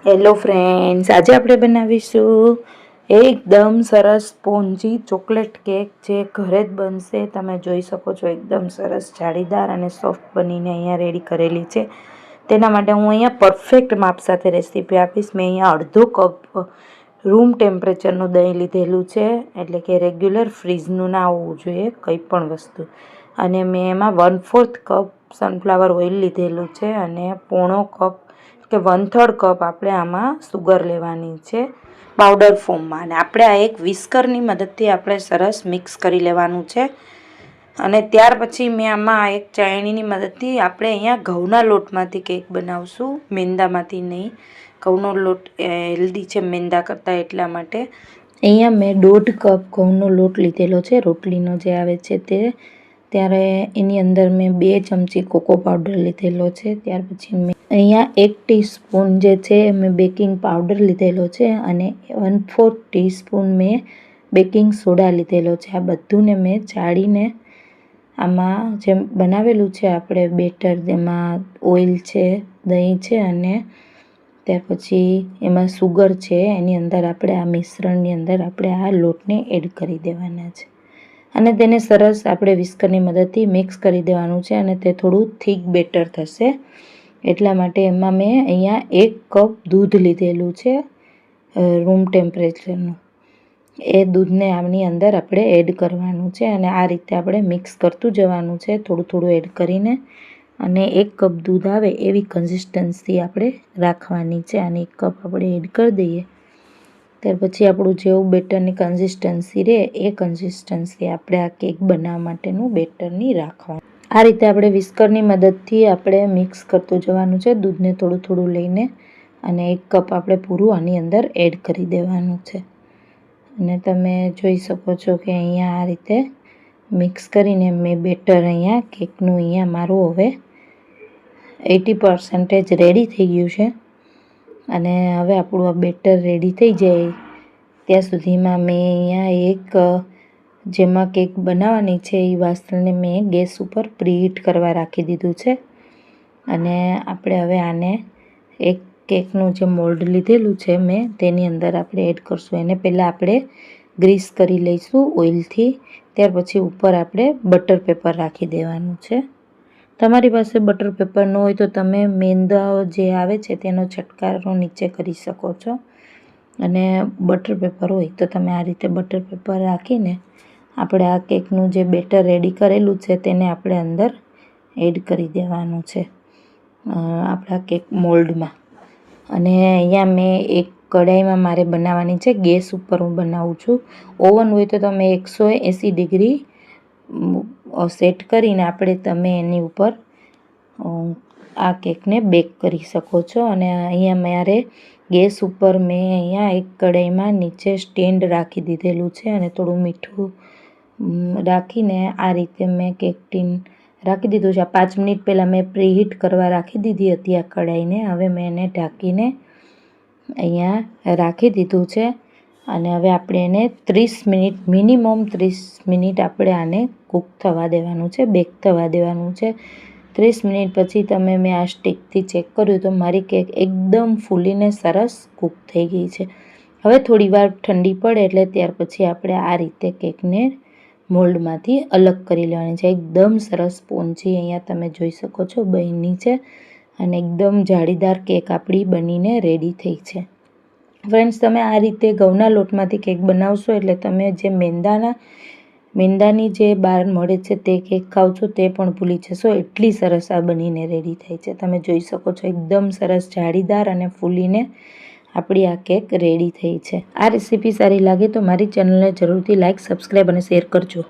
Hello friends, આજે આપણે બનાવીશું એકદમ સરસ સ્પોન્જી ચોકલેટ કેક જે ઘરે જ બનશે. તમે જોઈ શકો છો એકદમ સરસ જાળીદાર અને સોફ્ટ બનીને અહીંયા રેડી કરેલી છે. તેના માટે હું અહીંયા પરફેક્ટ માપ સાથે રેસીપી આપીશ. મેં અહીંયા અડધો કપ રૂમ ટેમ્પરેચરનું દહીં લીધેલું છે, એટલે કે રેગ્યુલર ફ્રીઝનું ના હોવું જોઈએ કંઈ પણ વસ્તુ. અને મેં એમાં 1/4 કપ સનફ્લાવર ઓઇલ લીધેલું છે અને પોણો કપ કે 1/3 કપ આપણે આમાં સુગર લેવાની છે પાવડર ફોર્મમાં. અને આપણે આ એક વિસ્કરની મદદથી આપણે સરસ મિક્સ કરી લેવાનું છે. અને ત્યાર પછી મેં આમાં એક ચાળણીની મદદથી આપણે અહીંયા ઘઉંના લોટમાંથી કેક બનાવશું, મેંદામાંથી નહીં. ઘઉંનો લોટ હેલ્ધી છે મેંદા કરતાં, એટલા માટે અહીંયા મેં 1/2 કપ ઘઉંનો લોટ લીધેલો છે, રોટલીનો જે આવે છે તે. ત્યારે એની અંદર મેં 2 ચમચી કોકો પાવડર લીધેલો છે. ત્યાર પછી મેં અહીંયા 1 ટીસ્પૂન જે છે મેં બેકિંગ પાવડર લીધેલો છે અને 1/4 ટીસ્પૂન મેં બેકિંગ સોડા લીધેલો છે. આ બધુંને મેં ચાળીને આમાં જે બનાવેલું છે આપણે બેટર, જેમાં ઓઇલ છે, દહીં છે અને ત્યાર પછી એમાં સુગર છે, એની અંદર આપણે આ મિશ્રણની અંદર આપણે આ લોટને એડ કરી દેવાના છે. અને તેને સરસ આપણે વિસ્કરની મદદથી મિક્સ કરી દેવાનું છે. અને તે થોડું થીક બેટર થશે, એટલા માટે એમાં મેં અહીંયા 1 કપ દૂધ લીધેલું છે રૂમ ટેમ્પરેચરનું. એ દૂધને આની અંદર આપણે એડ કરવાનું છે અને આ રીતે આપણે મિક્સ કરતું જવાનું છે, થોડું થોડું એડ કરીને. અને 1 કપ દૂધ આવે એવી કન્સિસ્ટન્સી આપણે રાખવાની છે. અને 1 કપ આપણે એડ કરી દઈએ. ત્યાર પછી આપણું જેવું બેટરની કન્સિસ્ટન્સી રહે એ કન્સિસ્ટન્સી આપણે આ કેક બનાવવા માટેનું બેટરની રાખવાનું. આ રીતે આપણે વિસ્કરની મદદથી આપણે મિક્સ કરતું જવાનું છે, દૂધને થોડું થોડું લઈને. અને 1 કપ આપણે પૂરું આની અંદર એડ કરી દેવાનું છે. અને તમે જોઈ શકો છો કે અહીંયા આ રીતે મિક્સ કરીને મેં બેટર અહીંયા કેકનું અહીંયા મારું હવે 80% રેડી થઈ ગયું છે. અને હવે આપણું આ બેટર રેડી થઈ જાય ત્યાં સુધીમાં મેં અહીંયા એક જેમાં કેક બનાવવાની છે એ વાસણને મેં ગેસ ઉપર પ્રીહીટ કરવા રાખી દીધું છે. અને આપણે હવે આને એક કેકનું જે મોલ્ડ લીધેલું છે મેં, તેની અંદર આપણે એડ કરશું. એને પહેલાં આપણે ગ્રીસ કરી લઈશું ઓઇલથી. ત્યાર પછી ઉપર આપણે બટર પેપર રાખી દેવાનું છે. તમારી પાસે બટર પેપર ન હોય તો તમે મેંદા જે આવે છે તેનો છટકારો નીચે કરી શકો છો. અને બટર પેપર હોય તો તમે આ રીતે બટર પેપર રાખીને આપણે આ કેકનું જે બેટર રેડી કરેલું છે તેને આપણે અંદર એડ કરી દેવાનું છે આપણા કેક મોલ્ડમાં. અને અહીંયા મેં એક કઢાઈમાં મારે બનાવવાની છે, ગેસ ઉપર હું બનાવું છું. ઓવન હોય તો તમે 180 ડિગ્રી સેટ કરીને તમે એની ઉપર આ કેકને બેક કરી શકો છો. અને અહીંયા મારે ગેસ ઉપર મેં અહીંયા એક કઢાઈમાં નીચે સ્ટેન્ડ રાખી દીધેલું છે અને થોડું મીઠું રાખીને આ રીતે મેં કેક ટીન રાખી દીધું છે. 5 મિનિટ પહેલાં મેં પ્રીહીટ કરવા રાખી દીધી હતી આ કઢાઈને. હવે મેં એને ઢાંકીને અહીંયા રાખી દીધું છે. અને હવે આપણે એને 30 મિનિટ, મિનિમમ 30 મિનિટ આપણે આને કૂક થવા દેવાનું છે, બેક થવા દેવાનું છે. 30 મિનિટ પછી મેં આ સ્ટિકથી ચેક કર્યું તો મારી કેક એકદમ ફૂલીને સરસ કૂક થઈ ગઈ છે. હવે થોડી વાર ઠંડી પડે એટલે ત્યાર પછી આપણે આ રીતે કેકને મોલ્ડમાંથી અલગ કરી લેવાની છે. એકદમ સરસ સ્પોન્જી અહીંયા તમે જોઈ શકો છો બની છે. અને એકદમ જાળીદાર કેક આપણી બનીને રેડી થઈ છે. ફ્રેન્ડ્સ, તમે આ રીતે ઘઉંના લોટમાંથી કેક બનાવશો એટલે તમે જે મેંદાની જે બહાર મળે છે તે કેક ખાવ છો તે પણ ભૂલી જશો, એટલી સરસ આ બનીને રેડી થાય છે. તમે જોઈ શકો છો એકદમ સરસ જાળીદાર અને ફૂલીને આપણી આ કેક રેડી થઈ છે. આ રેસીપી સારી લાગે તો મારી ચેનલને જરૂરથી લાઇક, સબસ્ક્રાઈબ અને શેર કરજો.